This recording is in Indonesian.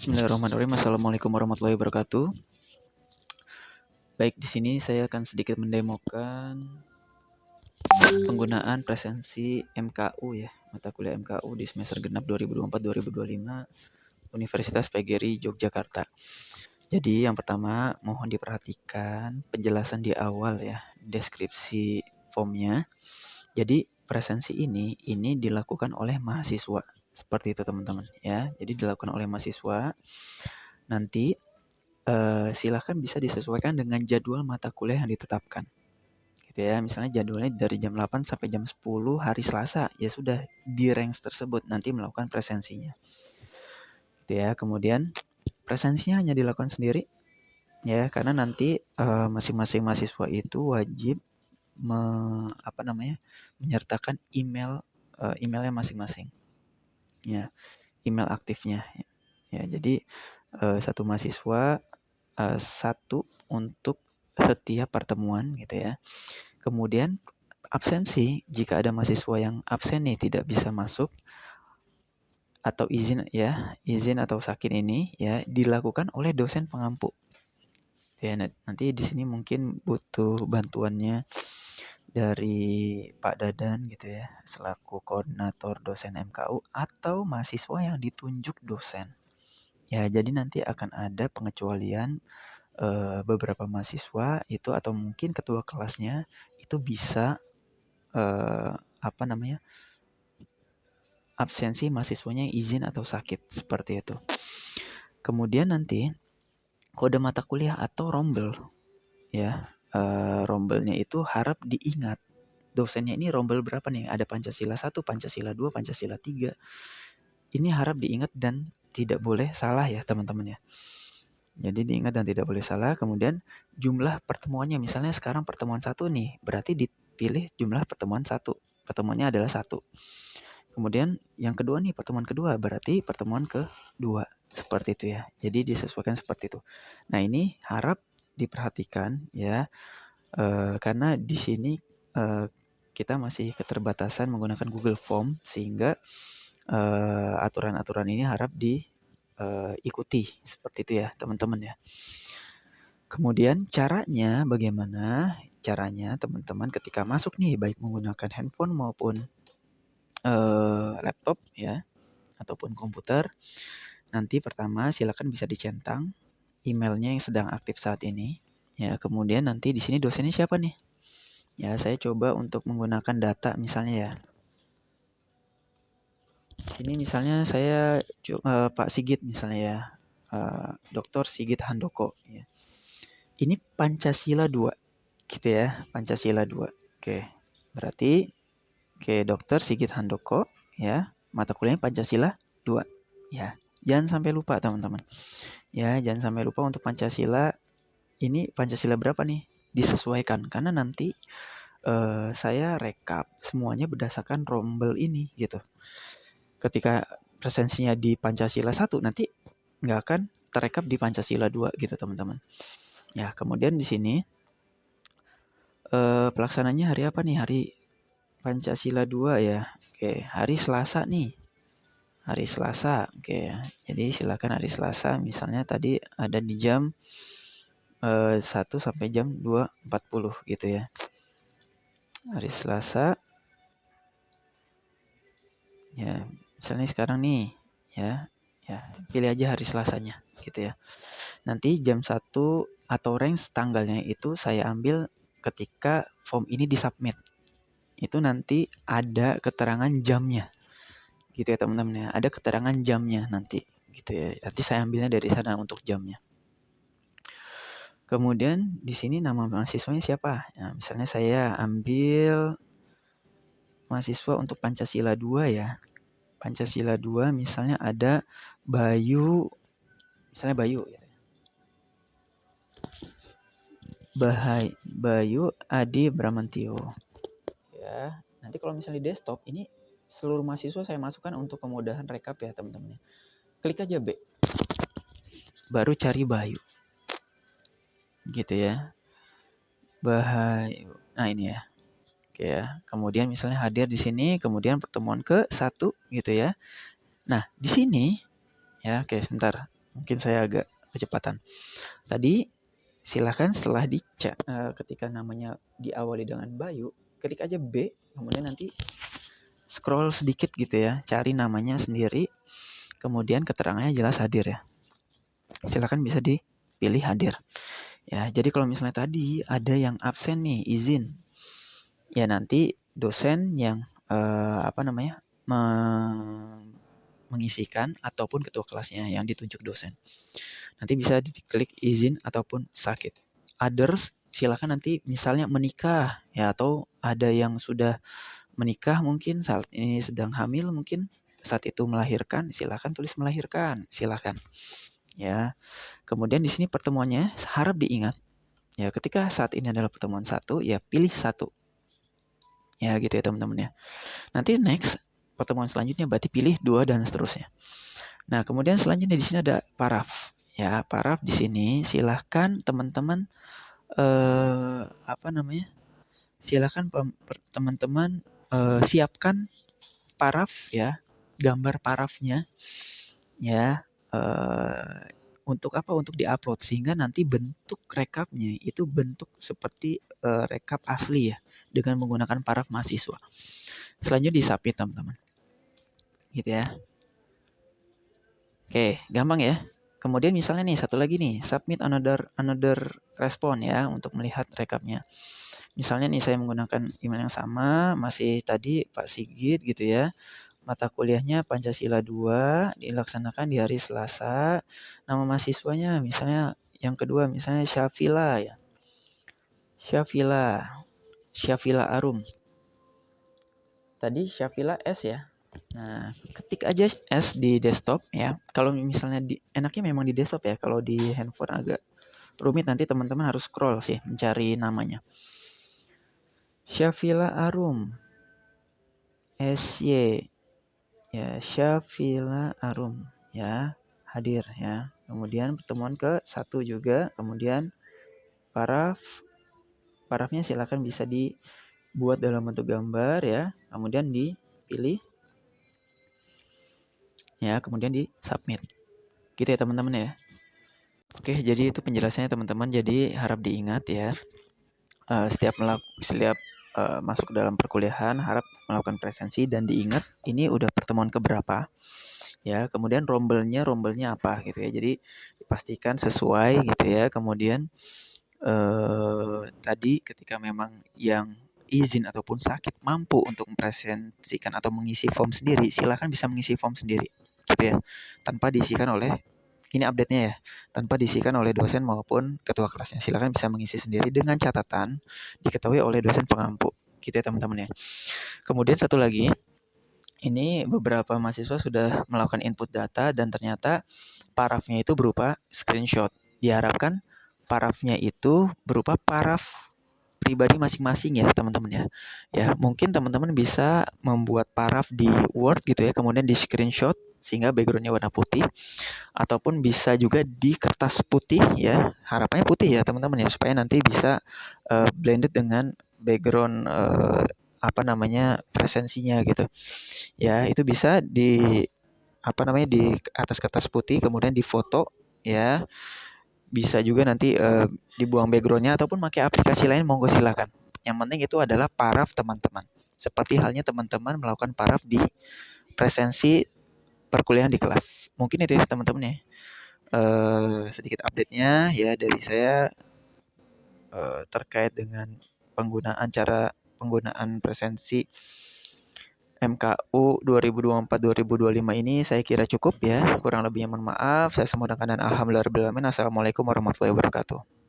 Bismillahirrahmanirrahim. Assalamualaikum warahmatullahi wabarakatuh. Baik, di sini saya akan sedikit mendemokan penggunaan presensi MKU ya, mata kuliah MKU di semester genap 2024-2025 Universitas PGRI Yogyakarta. Jadi yang pertama mohon diperhatikan penjelasan di awal ya, deskripsi formnya. Jadi presensi ini dilakukan oleh mahasiswa. Seperti itu teman-teman ya. Jadi dilakukan oleh mahasiswa. Nanti silahkan bisa disesuaikan dengan jadwal mata kuliah yang ditetapkan. Gitu ya, misalnya jadwalnya dari jam 8 sampai jam 10 hari Selasa, ya sudah di range tersebut nanti melakukan presensinya. Gitu ya, kemudian presensinya hanya dilakukan sendiri ya, karena nanti masing-masing mahasiswa itu wajib menyertakan emailnya masing-masing. Ya, email aktifnya. Ya, jadi satu mahasiswa satu untuk setiap pertemuan gitu ya. Kemudian absensi, jika ada mahasiswa yang absen nih tidak bisa masuk atau izin atau sakit ini ya dilakukan oleh dosen pengampu. Ya, nanti di sini mungkin butuh bantuannya dari Pak Dadan gitu ya, selaku koordinator dosen MKU atau mahasiswa yang ditunjuk dosen. Ya, jadi nanti akan ada pengecualian beberapa mahasiswa itu atau mungkin ketua kelasnya itu bisa absensi mahasiswanya izin atau sakit seperti itu. Kemudian nanti kode mata kuliah atau rombel ya, rombelnya itu harap diingat. Dosennya ini rombel berapa nih? Ada Pancasila 1, Pancasila 2, Pancasila 3. Ini harap diingat dan tidak boleh salah ya teman-teman ya. Jadi diingat dan tidak boleh salah. Kemudian jumlah pertemuannya, misalnya sekarang pertemuan 1 nih, berarti dipilih jumlah pertemuan 1. Pertemuannya adalah 1. Kemudian yang kedua nih, pertemuan kedua berarti pertemuan kedua. Seperti itu ya. Jadi disesuaikan seperti itu. Nah, ini harap diperhatikan ya. Karena di sini kita masih keterbatasan menggunakan Google Form sehingga aturan-aturan ini harap diikuti seperti itu ya teman-teman ya. Kemudian caranya bagaimana? Caranya teman-teman ketika masuk nih baik menggunakan handphone maupun laptop ya ataupun komputer. Nanti pertama silakan bisa dicentang emailnya yang sedang aktif saat ini. Ya, kemudian nanti di sini dosennya siapa nih? Ya, saya coba untuk menggunakan data misalnya ya. Ini misalnya saya Pak Sigit misalnya ya. Dr. Sigit Handoko ya. Ini Pancasila 2 gitu ya, Pancasila 2. Oke. Berarti Dr. Sigit Handoko ya, mata kuliahnya Pancasila 2 ya. Jangan sampai lupa teman-teman. Ya, jangan sampai lupa untuk Pancasila. Ini Pancasila berapa nih? Disesuaikan karena nanti saya rekap semuanya berdasarkan rombel ini gitu. Ketika presensinya di Pancasila 1 nanti nggak akan terekap di Pancasila 2 gitu teman-teman. Ya, kemudian di sini pelaksananya hari apa nih? Hari Pancasila 2 ya. Oke, hari Selasa nih. Hari Selasa. Oke ya. Jadi silakan hari Selasa misalnya tadi ada di jam 1 sampai jam 2.40 gitu ya. Hari Selasa. Ya, misalnya sekarang nih ya. Ya, pilih aja hari Selasanya gitu ya. Nanti jam 1 atau range tanggalnya itu saya ambil ketika form ini disubmit. Itu nanti ada keterangan jamnya. Gitu ya teman-teman ya. Ada keterangan jamnya nanti gitu ya. Nanti saya ambilnya dari sana untuk jamnya. Kemudian di sini nama mahasiswanya siapa? Nah, misalnya saya ambil mahasiswa untuk Pancasila 2 ya. Pancasila 2 misalnya ada Bayu, misalnya Bayu ya. Bayu Adi Bramantio. Ya, nanti kalau misalnya di desktop ini seluruh mahasiswa saya masukkan untuk kemudahan rekap ya teman-teman. Klik aja B. Baru cari Bayu. Gitu ya. Bayu. Nah, ini ya. Oke ya. Kemudian misalnya hadir di sini, kemudian pertemuan ke-1 gitu ya. Nah, di sini ya, oke sebentar. Mungkin saya agak kecepatan. Tadi silahkan setelah dicek ketika namanya diawali dengan Bayu, ketik aja B, kemudian nanti scroll sedikit gitu ya, cari namanya sendiri, kemudian keterangannya jelas hadir ya. Silahkan bisa dipilih hadir. Ya, jadi kalau misalnya tadi ada yang absen nih, izin. Ya nanti dosen yang mengisikan ataupun ketua kelasnya yang ditunjuk dosen. Nanti bisa diklik izin ataupun sakit. Others silakan nanti misalnya menikah ya, atau ada yang sudah menikah mungkin saat ini sedang hamil, mungkin saat itu melahirkan, silakan tulis melahirkan, silakan. Ya. Kemudian di sini pertemuannya harap diingat. Ya, ketika saat ini adalah pertemuan 1, ya pilih 1. Ya, gitu ya teman-teman ya. Nanti next pertemuan selanjutnya berarti pilih 2 dan seterusnya. Nah, kemudian selanjutnya di sini ada paraf. Ya, paraf di sini silahkan teman-teman silahkan teman-teman siapkan paraf ya, gambar parafnya ya, untuk apa? Untuk diupload sehingga nanti bentuk rekapnya itu bentuk seperti rekap asli ya, dengan menggunakan paraf mahasiswa. Selanjutnya di-submit teman-teman. Gitu ya. Oke, gampang ya. Kemudian misalnya nih satu lagi nih, submit another respon ya untuk melihat rekapnya. Misalnya nih saya menggunakan email yang sama, masih tadi Pak Sigit gitu ya. Mata kuliahnya Pancasila 2 dilaksanakan di hari Selasa. Nama mahasiswanya misalnya yang kedua misalnya Syafila ya. Syafila Arum. Tadi Syafila S ya. Nah, ketik aja S di desktop ya. Kalau misalnya enaknya memang di desktop ya. Kalau di handphone agak rumit, nanti teman-teman harus scroll sih mencari namanya. Syafila Arum. SY ya, Syafila Arum ya, hadir ya. Kemudian pertemuan ke-1 juga, kemudian parafnya silakan bisa dibuat dalam bentuk gambar ya, kemudian dipilih ya, kemudian di-submit. Gitu ya teman-teman ya. Oke, jadi itu penjelasannya teman-teman. Jadi harap diingat ya, setiap masuk ke dalam perkuliahan harap melakukan presensi, dan diingat ini udah pertemuan keberapa ya. Kemudian rombelnya apa gitu ya. Jadi dipastikan sesuai gitu ya. Kemudian tadi ketika memang yang izin ataupun sakit mampu untuk mempresentasikan atau mengisi form sendiri, silakan bisa mengisi form sendiri gitu ya, tanpa diisikan oleh, ini update-nya ya, tanpa diisikan oleh dosen maupun ketua kelasnya. Silakan bisa mengisi sendiri dengan catatan diketahui oleh dosen pengampu. Gitu ya teman-teman ya. Kemudian satu lagi, ini beberapa mahasiswa sudah melakukan input data dan ternyata parafnya itu berupa screenshot. Diharapkan parafnya itu berupa paraf pribadi masing-masing ya teman-teman ya. Ya, mungkin teman-teman bisa membuat paraf di Word gitu ya, kemudian di screenshot sehingga backgroundnya warna putih, ataupun bisa juga di kertas putih ya, harapannya putih ya teman-teman ya, supaya nanti bisa blended dengan background presensinya gitu ya. Itu bisa di di atas kertas putih, kemudian difoto ya. Bisa juga nanti dibuang backgroundnya ataupun pakai aplikasi lain, monggo silakan. Yang penting itu adalah paraf teman-teman, seperti halnya teman-teman melakukan paraf di presensi perkuliahan di kelas. Mungkin itu ya teman-teman ya, sedikit update-nya ya dari saya terkait dengan penggunaan presensi MKU 2024-2025 ini. Saya kira cukup ya. Kurang lebihnya mohon maaf. Saya semua dan alhamdulillah. Assalamualaikum warahmatullahi wabarakatuh.